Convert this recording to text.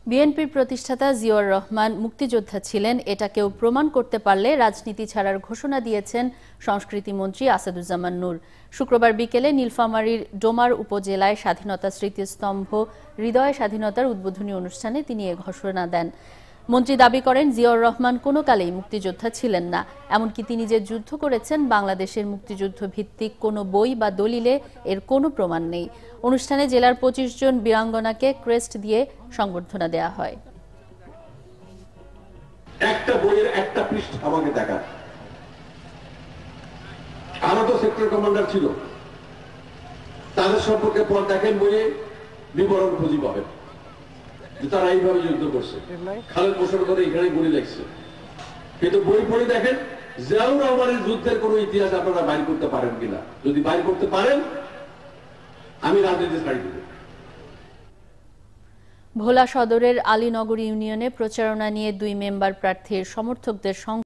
বিএনপির প্রতিষ্ঠাতা জিয়াউর রহমান মুক্তিযোদ্ধা ছিলেন, এটা কেউ প্রমাণ করতে পারলে রাজনীতি ছাড়ার ঘোষণা দিয়েছেন সংস্কৃতিমন্ত্রী আসাদুজ্জামান নূর। শুক্রবার বিকেলে নীলফামারীর ডোমার উপজেলায় স্বাধীনতা স্মৃতিস্তম্ভ হৃদয় স্বাধীনতার উদ্বোধনী অনুষ্ঠানে তিনি এ ঘোষণা দেন। মন্ত্রী দাবি করেন, জিয়াউর রহমান কোনো কালেই মুক্তিযোদ্ধা ছিলেন না। এমনকি তিনি যে যুদ্ধ করেছেন, বাংলাদেশের মুক্তিযুদ্ধ ভিত্তিক কোনো বই বা দলিলে এর কোনো প্রমাণ নেই। অনুষ্ঠানে জেলার ২৫ জন বীরাঙ্গনাকে ক্রেস্ট দিয়ে সংবর্ধনা দেয়া হয়। একটা বইয়ের একটা পৃষ্ঠা আমাকে দেখা। আরো সেক্টর কমান্ডার ছিল, তাদের সম্পর্কে পর দেখেন বইয়ে বিবরণ খুঁজি পাবেন যে তারা এইভাবে যুদ্ধ করছে। খালেদ মোশাররফ করে এখানে গুলি লাগছে, কিন্তু বই পড়ে দেখেন জিয়াউর রহমানের যুদ্ধের কোন ইতিহাস আপনারা বাইর করতে পারেন কিনা। যদি বাইর করতে পারেন, আমি রাজনীতি ছাড়ি দেব। ভোলা সদরের আলীনগর ইউনিয়নে প্রচারণা নিয়ে ২ মেম্বার প্রার্থীর সমর্থকদের